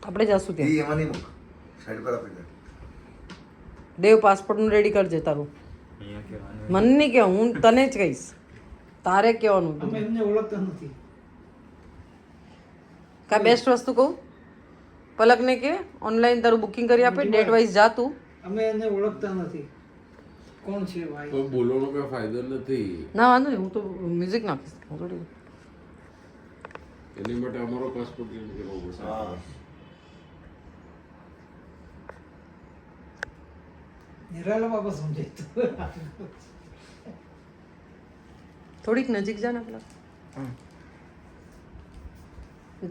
આપણે જાશું ત્યાં. દેવ પાસપોર્ટ નું રેડી કરજે તારું. મને નહીં કે હું તને જ કહીશ, તારે કહેવાનું. અમે એમને ઓળખતા નથી. કા બેસ્ટ વસ્તુ કહું, પલકને કે ઓનલાઈન તારું બુકિંગ કરી આપે, ડેટ વાઇઝ જા તું. અમે એને ઓળખતા નથી, કોણ છે ભાઈ? કોઈ બોલવાનો કોઈ ફાયદો નથી. ના વાંધો નહીં, હું તો મ્યુઝિક નાખીશ. હું થોડી એની માટે અમારો પાસપોર્ટ ક્લિયર કરવો પડશે. નિરાલા બાબા સમજે તો થોડીક નજીક જા ને પેલા.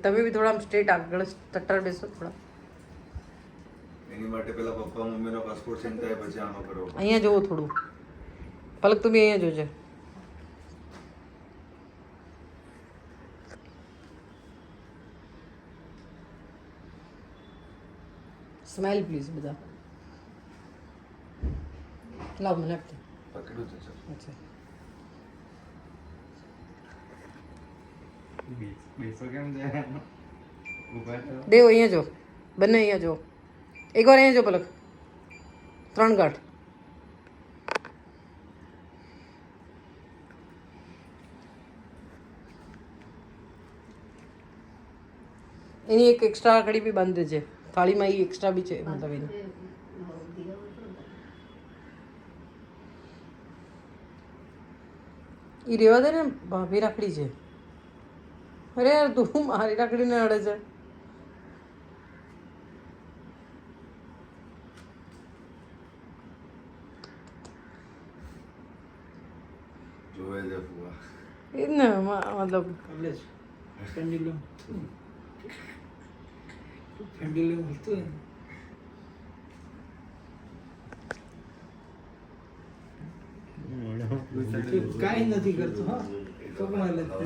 તમે બી થોડા આમ સ્ટ્રેટ આગળ ટટ્ટર બેસો થોડા. એની માટે પેલા પપ્પા મમ્મીનો પાસપોર્ટ સેન્ડ થાય પછી આનો કરો. અહીંયા જોવો થોડું. પલક તું બી અહીંયા જોજે. સ્માઈલ પ્લીઝ બધા. લાવ મને આપજો. પકડ્યું છે સર. અચ્છા દેવ અહીંયા જો, બંને અહીંયા જો. એકવાર અહીંયા જો પલક. 3 ગાંઠ. એની એક એક્સ્ટ્રા કડી બી બાંધી દેજે થાળીમાં. એ એક્સ્ટ્રા બી છે મતલબ એની. એ રેવા દે ને, ભાભી રાખડી છે. અરે યાર તું મારી રાખડીને અડે છે. જોવે છે ફુવા. એ જ ને મતલબ એટલે જ પેન્ડ્યુલમ હતું ને. કાંઈ નથી કરતો. હા કમાલ જ.